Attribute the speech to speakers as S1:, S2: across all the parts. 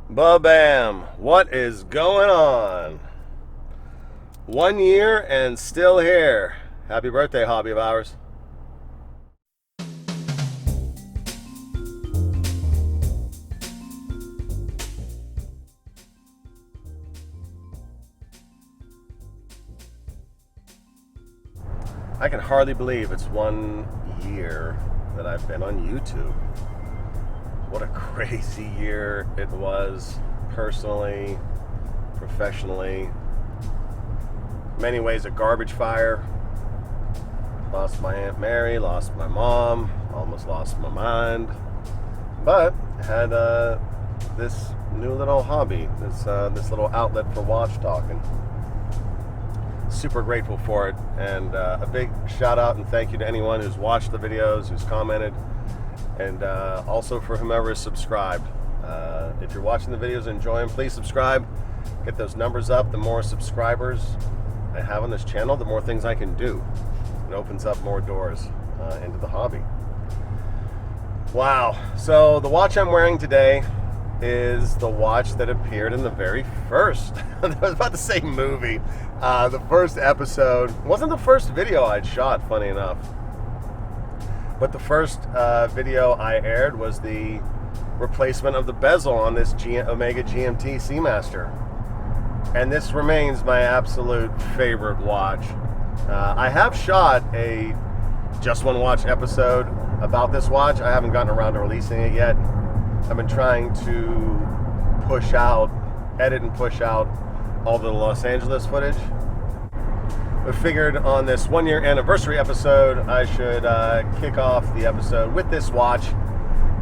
S1: Ba-bam! What is going on? 1 year and still here. Happy birthday, hobby of ours. I can hardly believe it's 1 year that I've been on YouTube. What a crazy year it was, personally, professionally. In many ways, a garbage fire. Lost my Aunt Mary, lost my mom, almost lost my mind. But had this new little hobby, this little outlet for watch talking. Super grateful for it, and a big shout out and thank you to anyone who's watched the videos, who's commented, and also for whomever is subscribed. If you're watching the videos and enjoying, please subscribe. Get those numbers up. The more subscribers I have on this channel, the more things I can do. It opens up more doors into the hobby. Wow. So the watch I'm wearing today is the watch that appeared in the very first, I was about to say movie, the first episode. It wasn't the first video I'd shot, funny enough. But the first video I aired was the replacement of the bezel on this Omega GMT Seamaster. And this remains my absolute favorite watch. I have shot a Just One Watch episode about this watch. I haven't gotten around to releasing it yet. I've been trying to edit and push out all the Los Angeles footage. I figured on this 1 year anniversary episode, I should kick off the episode with this watch,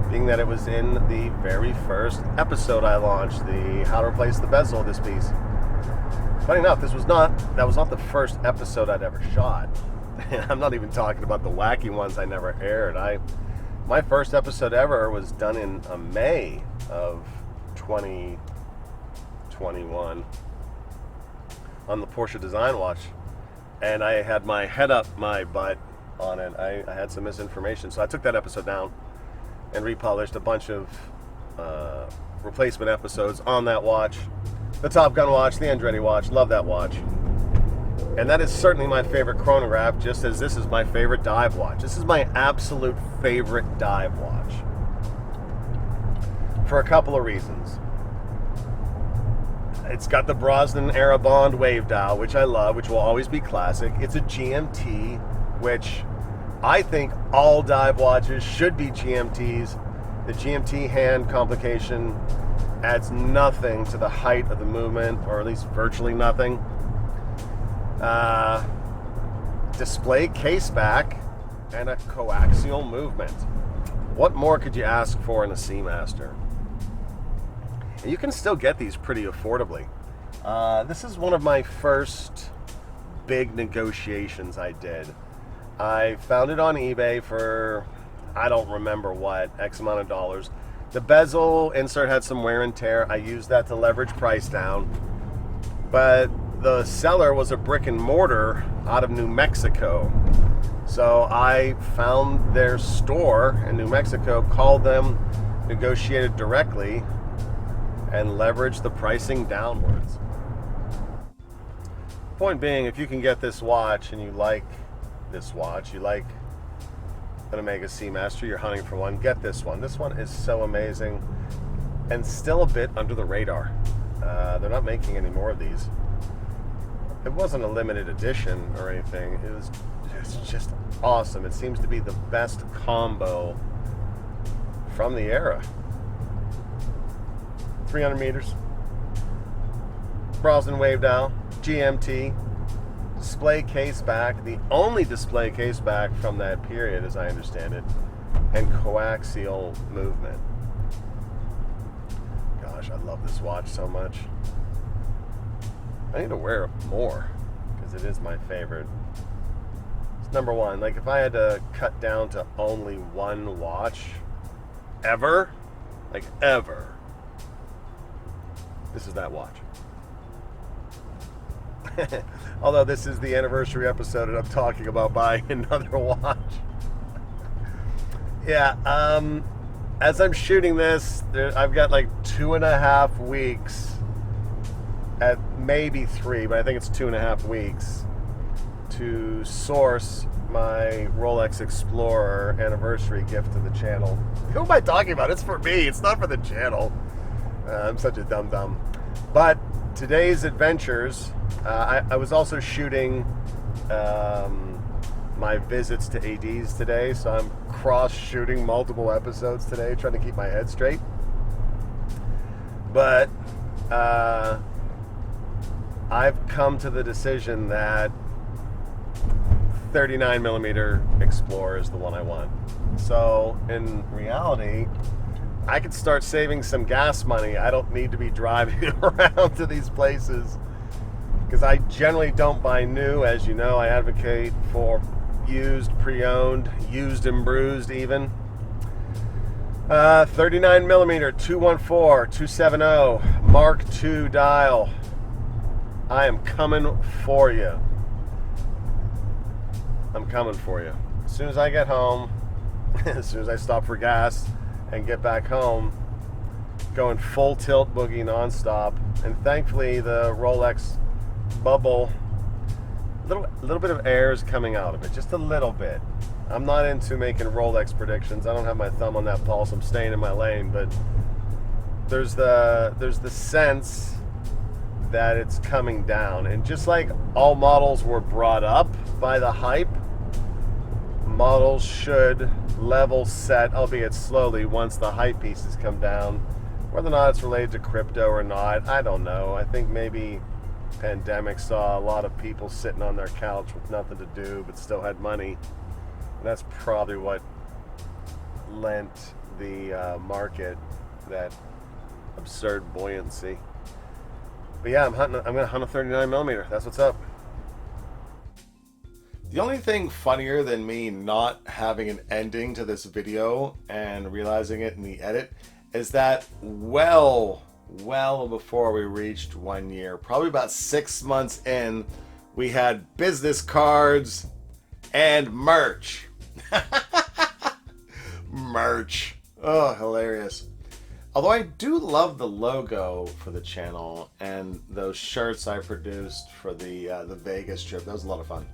S1: being that it was in the very first episode I launched, the how to replace the bezel of this piece. Funny enough, that was not the first episode I'd ever shot. I'm not even talking about the wacky ones I never aired. My first episode ever was done in May of 2021 on the Porsche Design Watch. And I had my head up my butt on it. I had some misinformation. So I took that episode down and republished a bunch of replacement episodes on that watch. The Top Gun watch, the Andretti watch, love that watch. And that is certainly my favorite chronograph, just as this is my favorite dive watch. This is my absolute favorite dive watch. For a couple of reasons. It's got the Brosnan era Bond wave dial, which I love, which will always be classic. It's a GMT, which I think all dive watches should be GMTs. The GMT hand complication adds nothing to the height of the movement, or at least virtually nothing. Display case back and a coaxial movement. What more could you ask for in a Seamaster? And you can still get these pretty affordably. This is one of my first big negotiations I did. I found it on eBay for, I don't remember what, X amount of dollars. The bezel insert had some wear and tear. I used that to leverage price down. But the seller was a brick and mortar out of New Mexico. So I found their store in New Mexico, called them, negotiated directly, and leveraged the pricing downwards. Point being, if you can get this watch and you like this watch, you like an Omega Seamaster, you're hunting for one, get this one. This one is so amazing and still a bit under the radar. They're not making any more of these. It wasn't a limited edition or anything. It's just awesome. It seems to be the best combo from the era. 300 meters. Brosnan wave dial. GMT. Display case back. The only display case back from that period, as I understand it. And coaxial movement. Gosh, I love this watch so much. I need to wear it more because it is my favorite. It's number one. Like, if I had to cut down to only one watch ever, this is that watch. Although this is the anniversary episode and I'm talking about buying another watch. Yeah, as I'm shooting this, I've got like 2.5 weeks, at maybe 3, but I think it's 2.5 weeks to source my Rolex Explorer anniversary gift to the channel. Who am I talking about? It's for me. It's not for the channel. I'm such a dum-dum. But today's adventures, I was also shooting my visits to ADs today, so I'm cross-shooting multiple episodes today, trying to keep my head straight. But I've come to the decision that 39mm Explorer is the one I want. So in reality, I could start saving some gas money. I don't need to be driving around to these places, because I generally don't buy new. As you know, I advocate for used, pre-owned, used and bruised even. 39mm 214-270 Mark II dial. I am coming for you. I'm coming for you. As soon as I get home, as soon as I stop for gas and get back home, going full tilt boogie nonstop. And thankfully the Rolex bubble, a little bit of air is coming out of it, just a little bit. I'm not into making Rolex predictions. I don't have my thumb on that pulse. I'm staying in my lane, but there's the sense that it's coming down. And just like all models were brought up by the hype, models should level set, albeit slowly, once the hype pieces come down. Whether or not it's related to crypto or not, I don't know. I think maybe pandemic saw a lot of people sitting on their couch with nothing to do but still had money. And that's probably what lent the market that absurd buoyancy. But yeah, I'm gonna hunt a 39mm. That's what's up. The only thing funnier than me not having an ending to this video and realizing it in the edit is that well before we reached 1 year, probably about 6 months in, we had business cards and merch. Merch. Oh, hilarious. Although I do love the logo for the channel and those shirts I produced for the Vegas trip. That was a lot of fun.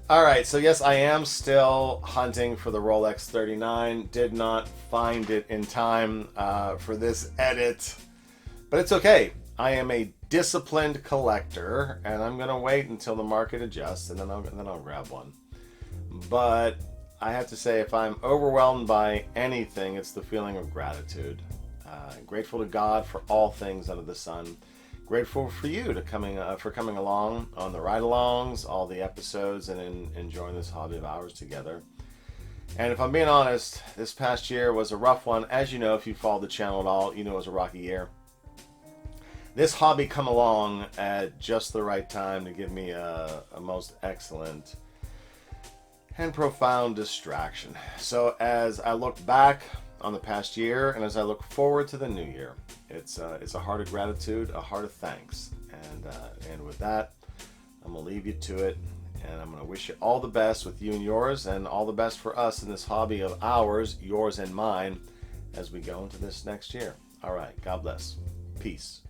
S1: Alright, so yes, I am still hunting for the Rolex 39. Did not find it in time for this edit, but it's okay. I am a disciplined collector, and I'm going to wait until the market adjusts, and then I'll grab one. But I have to say, if I'm overwhelmed by anything, it's the feeling of gratitude. Grateful to God for all things under the sun. Grateful for you for coming along on the ride-alongs, all the episodes, and enjoying this hobby of ours together. And if I'm being honest, this past year was a rough one. As you know, if you followed the channel at all, you know it was a rocky year. This hobby come along at just the right time to give me a most excellent and profound distraction. So as I look back on the past year, and as I look forward to the new year, it's a heart of gratitude, a heart of thanks, and with that, I'm gonna leave you to it, and I'm gonna wish you all the best with you and yours, and all the best for us in this hobby of ours, yours and mine, as we go into this next year. All right, God bless, peace.